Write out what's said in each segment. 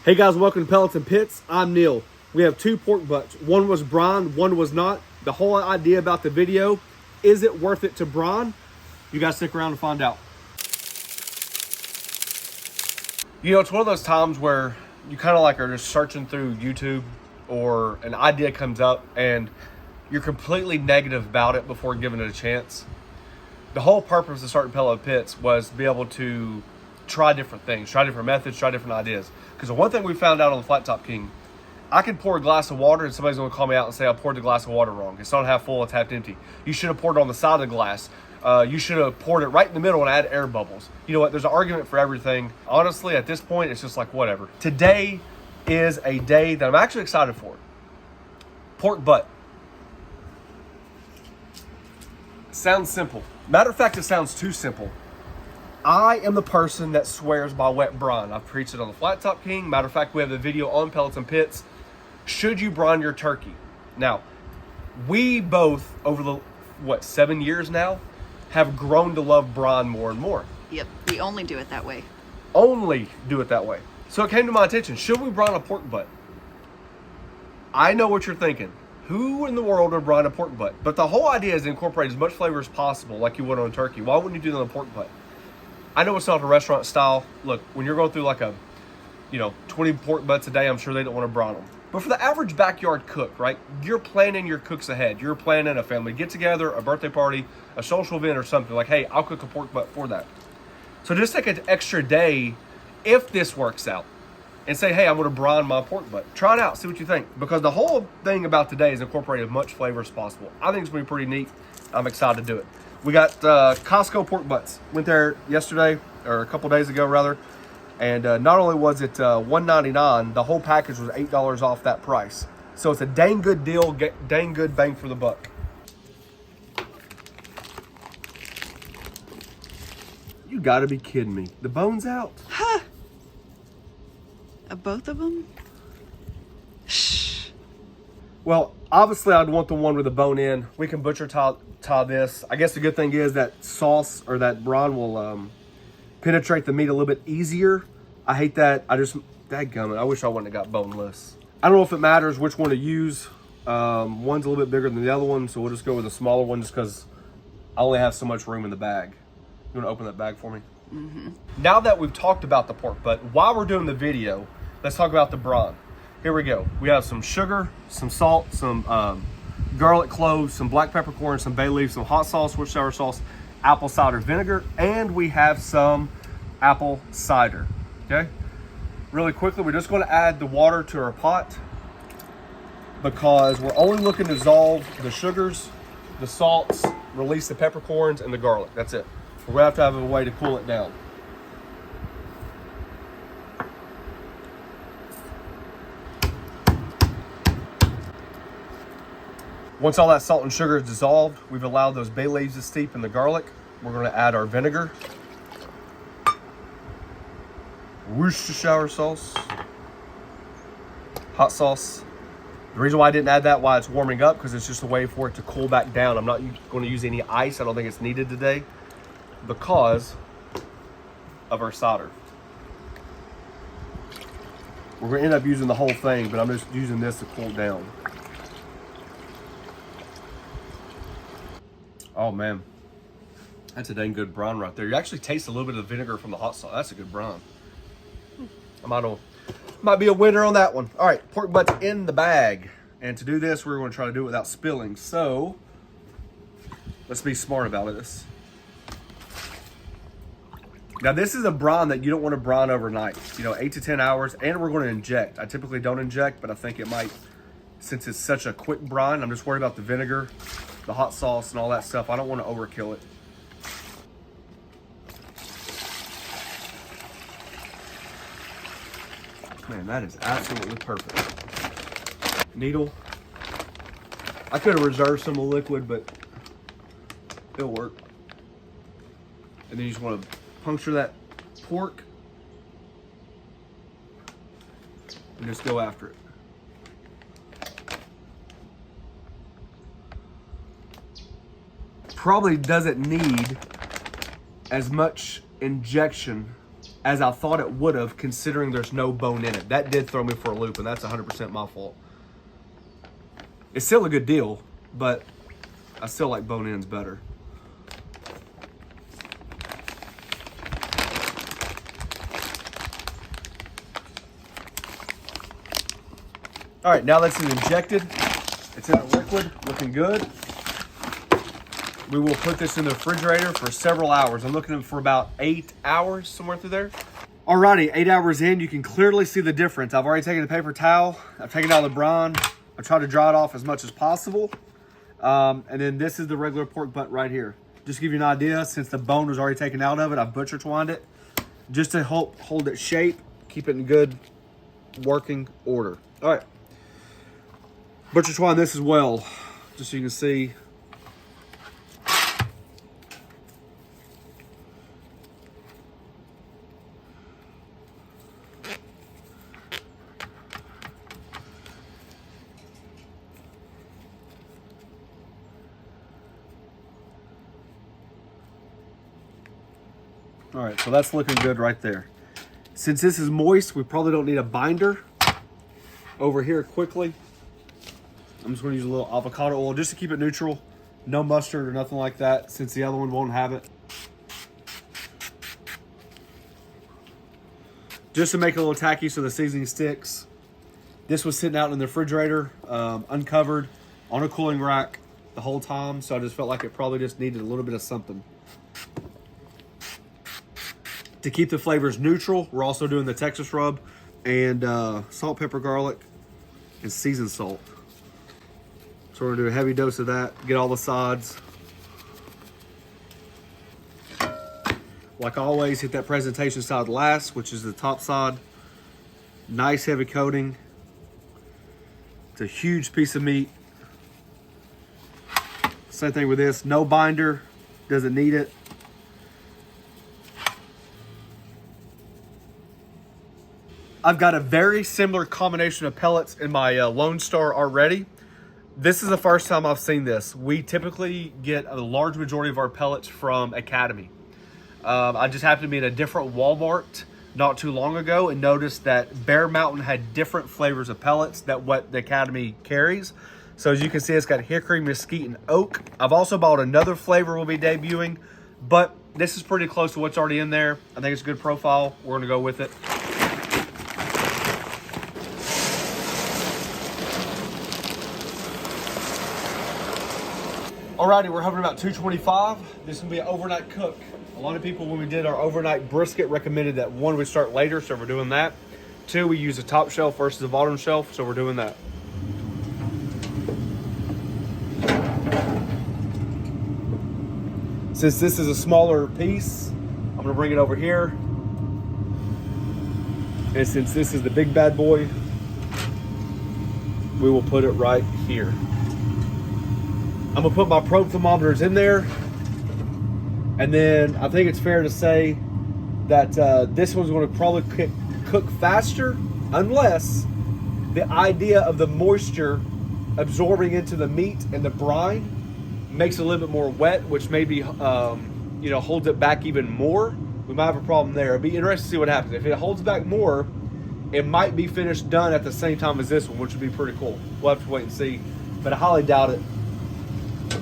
Hey guys, welcome to Pellets and Pits. I'm Neil. We have two pork butts. One was brined, one was not. The whole idea about the video, is it worth it to brine? You guys stick around to find out. You know, it's one of those times where you kind of like are just searching through YouTube or an idea comes up and you're completely negative about it before giving it a chance. The whole purpose of starting Pellet Pits was to be able to try different things, try different methods, try different ideas. Because the one thing we found out on the Flat Top King, I can pour a glass of water and somebody's going to call me out and say I poured the glass of water wrong. It's not half full, it's half empty. You should have poured it on the side of the glass. You should have poured it right in the middle and add air bubbles. You know what? There's an argument for everything. Honestly, at this point, it's just like whatever. Today is a day that I'm actually excited for. Pork butt. Sounds simple. Matter of fact, it sounds too simple. I am the person that swears by wet brine. I've preached it on the Flat Top King. Matter of fact, we have the video on Pellets and Pits. Should you brine your turkey? Now, we both, over the, 7 years now, have grown to love brine more and more. Yep, we only do it that way. Only do it that way. So it came to my attention, should we brine a pork butt? I know what you're thinking. Who in the world would brine a pork butt? But the whole idea is to incorporate as much flavor as possible like you would on a turkey. Why wouldn't you do that on a pork butt? I know it's not a restaurant style. Look, when you're going through like a, 20 pork butts a day, I'm sure they don't want to brine them. But for the average backyard cook, right, you're planning your cooks ahead. You're planning a family get-together, a birthday party, a social event or something. Like, hey, I'll cook a pork butt for that. So just take an extra day if this works out and say, hey, I'm going to brine my pork butt. Try it out. See what you think. Because the whole thing about today is incorporate as much flavor as possible. I think it's going to be pretty neat. I'm excited to do it. We got Costco pork butts. Went there yesterday, or a couple days ago rather, and not only was it $1.99, the whole package was $8 off that price. So it's a dang good deal, dang good bang for the buck. You gotta be kidding me. The bone's out. Huh. Both of them? Shh. Well, obviously I'd want the one with the bone in. We can butcher tie this. I guess the good thing is that sauce or that brine will penetrate the meat a little bit easier. I hate that. Dadgummit, I wish I wouldn't have got boneless. I don't know if it matters which one to use. One's a little bit bigger than the other one, so we'll just go with the smaller one just because I only have so much room in the bag. You want to open that bag for me? Mm-hmm. Now that we've talked about the pork butt, while we're doing the video, let's talk about the brine. Here we go. We have some sugar, some salt, some garlic cloves, some black peppercorn, some bay leaves, some hot sauce, Worcestershire sauce, apple cider vinegar, and we have some apple cider. Okay? Really quickly, we're just going to add the water to our pot because we're only looking to dissolve the sugars, the salts, release the peppercorns, and the garlic. That's it. We're going to have a way to cool it down. Once all that salt and sugar is dissolved, we've allowed those bay leaves to steep in the garlic. We're going to add our vinegar, Worcestershire sauce, hot sauce. The reason why I didn't add that while it's warming up, because it's just a way for it to cool back down. I'm not going to use any ice. I don't think it's needed today because of our cider. We're going to end up using the whole thing, but I'm just using this to cool down. Oh man, that's a dang good brine right there. You actually taste a little bit of the vinegar from the hot sauce. That's a good brine. I might be a winner on that one. All right, pork butt's in the bag. And to do this, we're going to try to do it without spilling. So let's be smart about this. Now this is a brine that you don't want to brine overnight. 8 to 10 hours, and we're going to inject. I typically don't inject, but I think it might, since it's such a quick brine. I'm just worried about the vinegar, the hot sauce, and all that stuff. I don't want to overkill it. Man, that is absolutely perfect. Needle. I could have reserved some of the liquid, but it'll work. And then you just want to puncture that pork and just go after it. Probably doesn't need as much injection as I thought it would have, considering there's no bone in it. That did throw me for a loop, and that's 100% my fault. It's still a good deal, but I still like bone ends better. All right, now that's injected. It's in a liquid, looking good. We will put this in the refrigerator for several hours. I'm looking for about 8 hours, somewhere through there. Alrighty, 8 hours in, you can clearly see the difference. I've already taken the paper towel. I've taken out the brine. I tried to dry it off as much as possible. And then this is the regular pork butt right here. Just to give you an idea, since the bone was already taken out of it, I've butcher twined it just to help hold its shape, keep it in good working order. All right. Butcher twine this as well, just so you can see. All right, so that's looking good right there. Since this is moist, we probably don't need a binder. Over here quickly, I'm just gonna use a little avocado oil just to keep it neutral. No mustard or nothing like that, since the other one won't have it. Just to make it a little tacky so the seasoning sticks. This was sitting out in the refrigerator, uncovered, on a cooling rack the whole time, so I just felt like it probably just needed a little bit of something. To keep the flavors neutral, we're also doing the Texas rub and salt, pepper, garlic, and seasoned salt. So we're gonna do a heavy dose of that, get all the sides. Like always, hit that presentation side last, which is the top side. Nice heavy coating. It's a huge piece of meat. Same thing with this, no binder, doesn't need it. I've got a very similar combination of pellets in my Lone Star already. This is the first time I've seen this. We typically get a large majority of our pellets from Academy. I just happened to be in a different Walmart not too long ago and noticed that Bear Mountain had different flavors of pellets that what the Academy carries. So as you can see, it's got hickory, mesquite, and oak. I've also bought another flavor we'll be debuting, but this is pretty close to what's already in there. I think it's a good profile. We're gonna go with it. Alrighty, we're hovering about 225. This will be an overnight cook. A lot of people, when we did our overnight brisket, recommended that one, we start later, so we're doing that. Two, we use the top shelf versus the bottom shelf, so we're doing that. Since this is a smaller piece, I'm gonna bring it over here. And since this is the big bad boy, we will put it right here. I'm gonna put my probe thermometers in there. And then I think it's fair to say that this one's gonna probably cook faster unless the idea of the moisture absorbing into the meat and the brine makes it a little bit more wet, which maybe holds it back even more. We might have a problem there. It'd be interesting to see what happens. If it holds back more, it might be finished done at the same time as this one, which would be pretty cool. We'll have to wait and see, but I highly doubt it.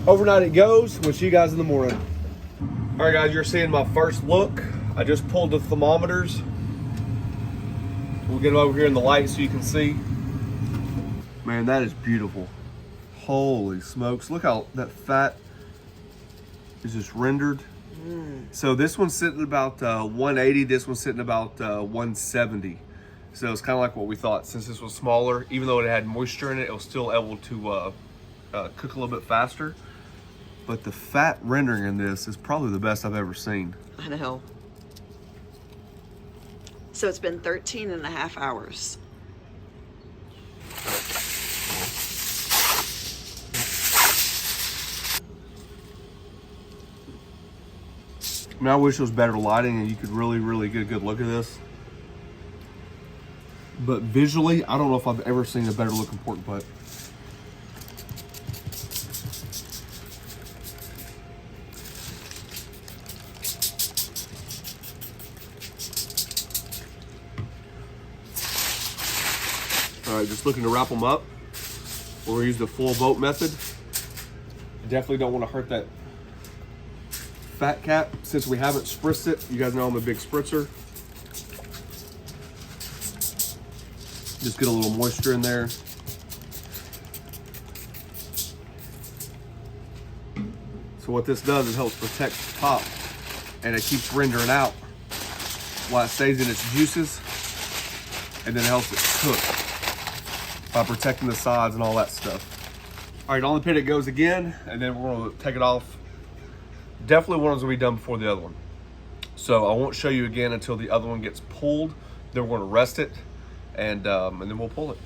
Overnight it goes. We'll see you guys in the morning. All right, guys, you're seeing my first look. I just pulled the thermometers. We'll get them over here in the light so you can see. Man, that is beautiful. Holy smokes. Look how that fat is just rendered. So this one's sitting about 180. This one's sitting about 170. So it's kind of like what we thought. Since this was smaller, even though it had moisture in it, it was still able to cook a little bit faster. But the fat rendering in this is probably the best I've ever seen. I know. So it's been 13 and a half hours. I mean, I wish it was better lighting and you could really get a good look at this. But visually, I don't know if I've ever seen a better looking pork butt. All right, just looking to wrap them up. We're gonna use the full boat method. Definitely don't want to hurt that fat cap since we haven't spritzed it. You guys know I'm a big spritzer. Just get a little moisture in there. So what this does is helps protect the top, and it keeps rendering out while it stays in its juices, and then it helps it cook by protecting the sides and all that stuff. All right, on the pit it goes again, and then we're gonna take it off. Definitely one of them's gonna be done before the other one. So I won't show you again until the other one gets pulled. Then we're gonna rest it, and then we'll pull it.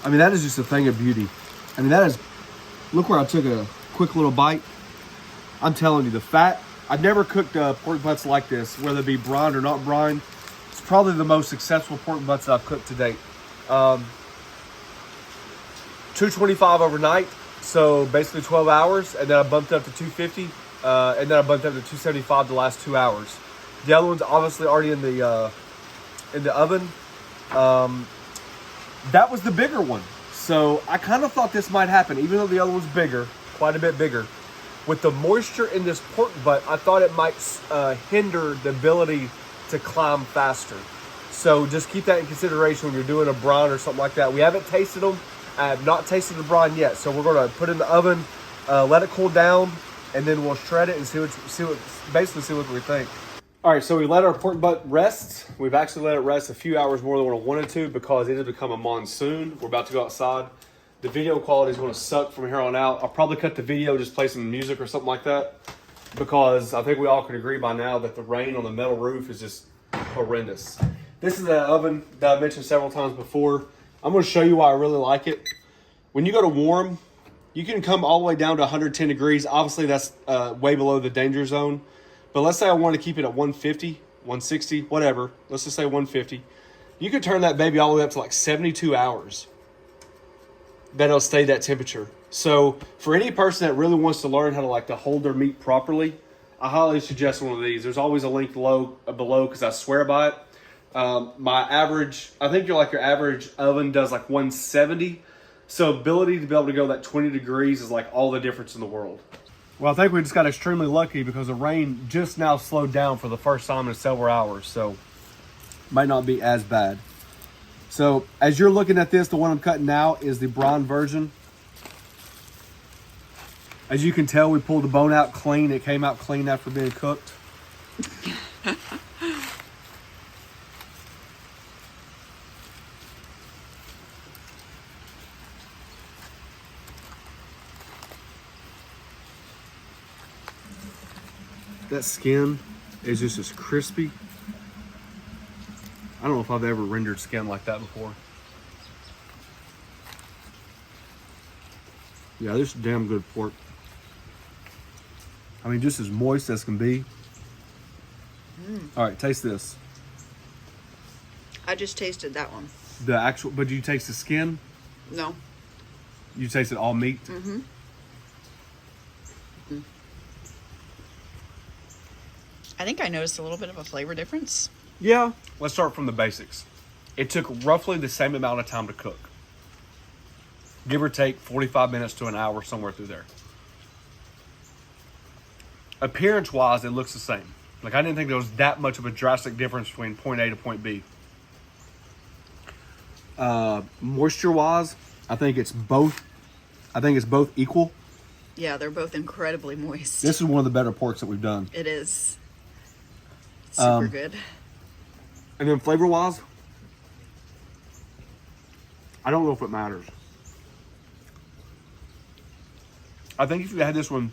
I mean, that is just a thing of beauty. I mean, that is, look where I took a quick little bite. I'm telling you, the fat, I've never cooked pork butts like this, whether it be brined or not brined. It's probably the most successful pork butts I've cooked to date. 225 overnight, so basically 12 hours, and then I bumped up to 250, and then I bumped up to 275 the last 2 hours. The other one's obviously already in the oven. That was the bigger one. So I kind of thought this might happen, even though the other one's bigger, quite a bit bigger. With the moisture in this pork butt, I thought it might hinder the ability to climb faster. So just keep that in consideration when you're doing a brine or something like that. We haven't tasted them. I have not tasted the brine yet. So we're gonna put it in the oven, let it cool down, and then we'll shred it and see what we think. All right, so we let our pork butt rest. We've actually let it rest a few hours more than what I wanted to because it has become a monsoon. We're about to go outside. The video quality is going to suck from here on out. I'll probably cut the video, just play some music or something like that, because I think we all can agree by now that the rain on the metal roof is just horrendous. This is the oven that I mentioned several times before. I'm going to show you why I really like it. When you go to warm, you can come all the way down to 110 degrees. Obviously, that's way below the danger zone. But let's say I want to keep it at 150, 160, whatever. Let's just say 150. You could turn that baby all the way up to like 72 hours. Then it'll stay that temperature. So for any person that really wants to learn how to hold their meat properly, I highly suggest one of these. There's always a link below because I swear by it. My average, I think your average oven does 170. So ability to be able to go that 20 degrees is all the difference in the world. Well, I think we just got extremely lucky because the rain just now slowed down for the first time in several hours. So might not be as bad. So as you're looking at this, the one I'm cutting now is the brine version. As you can tell, we pulled the bone out clean. It came out clean after being cooked. That skin is just as crispy. I don't know if I've ever rendered skin like that before. Yeah, this is damn good pork. I mean, just as moist as can be. All right, taste this. I just tasted that one. The actual, but do you taste the skin? No. You tasted all meat? Mm-hmm. I think I noticed a little bit of a flavor difference. Yeah. Let's start from the basics. It took roughly the same amount of time to cook. Give or take 45 minutes to an hour, somewhere through there. Appearance-wise, it looks the same. I didn't think there was that much of a drastic difference between point A to point B. Moisture-wise, I think it's both equal. Yeah, they're both incredibly moist. This is one of the better porks that we've done. It is. It's super good. And then flavor-wise, I don't know if it matters. I think if you had this one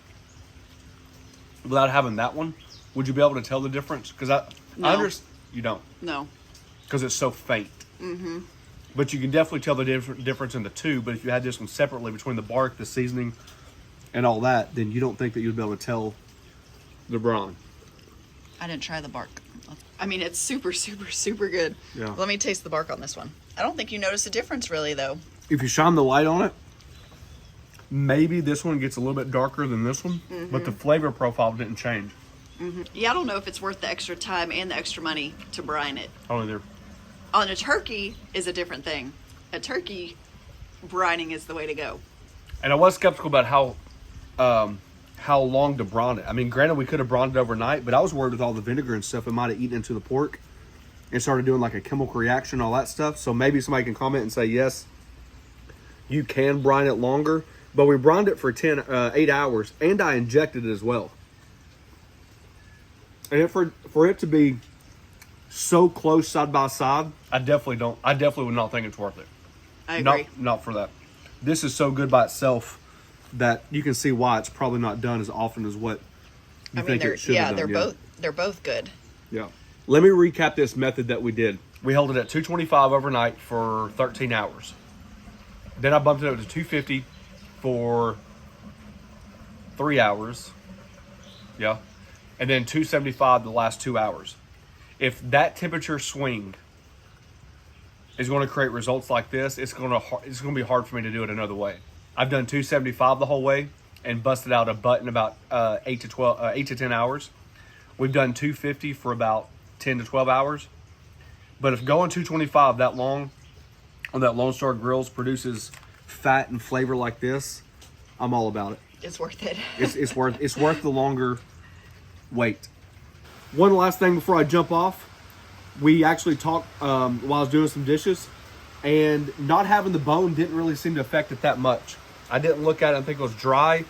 without having that one, would you be able to tell the difference? Because No. I understand you don't. No. Because it's so faint. Mm-hmm. But you can definitely tell the difference in the two. But if you had this one separately between the bark, the seasoning, and all that, then you don't think that you'd be able to tell the brine. I didn't try the bark. I mean, it's super, super, super good. Yeah. Let me taste the bark on this one. I don't think you notice a difference really, though. If you shine the light on it, maybe this one gets a little bit darker than this one, but the flavor profile didn't change. Yeah, I don't know if it's worth the extra time and the extra money to brine it. Oh, there. On a turkey is a different thing. A turkey, brining is the way to go. And I was skeptical about how long to brine it. I mean, granted, we could have brined it overnight, but I was worried with all the vinegar and stuff, it might have eaten into the pork and started doing like a chemical reaction, all that stuff. So maybe somebody can comment and say, yes, you can brine it longer. But we brined it for 8 hours, and I injected it as well. And for it to be so close side by side, I definitely would not think it's worth it. I agree. Not for that. This is so good by itself that you can see why it's probably not done as often as what you think it should have done. They're both good. Yeah. Let me recap this method that we did. We held it at 225 overnight for 13 hours. Then I bumped it up to 250 for 3 hours. Yeah. And then 275 the last 2 hours. If that temperature swing is going to create results like this, it's going to be hard for me to do it another way. I've done 275 the whole way and busted out a butt in about 8 to 10 hours. We've done 250 for about 10 to 12 hours. But if going 225 that long on that Lone Star Grillz produces fat and flavor like this, I'm all about it. It's worth it. It's worth the longer wait. One last thing before I jump off. We actually talked while I was doing some dishes, and not having the bone didn't really seem to affect it that much. I didn't look at it and think it was dry.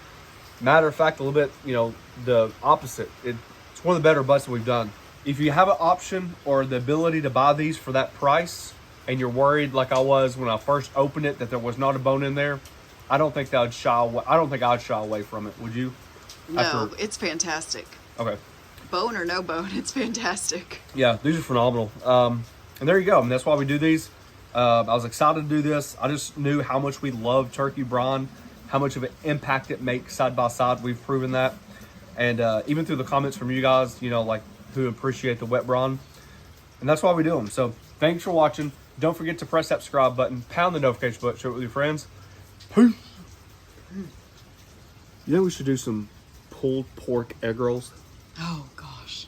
Matter of fact, a little bit, the opposite. It's one of the better butts that we've done. If you have an option or the ability to buy these for that price, and you're worried like I was when I first opened it that there was not a bone in there, I don't think I'd shy away from it. Would you? No, it's fantastic. Okay. Bone or no bone, it's fantastic. Yeah, these are phenomenal. And there you go. And that's why we do these. I was excited to do this. I just knew how much we love turkey brine, how much of an impact it makes side by side. We've proven that. And even through the comments from you guys, who appreciate the wet brine. And that's why we do them. So thanks for watching. Don't forget to press that subscribe button, pound the notification button, share it with your friends. Peace. We should do some pulled pork egg rolls. Oh, gosh.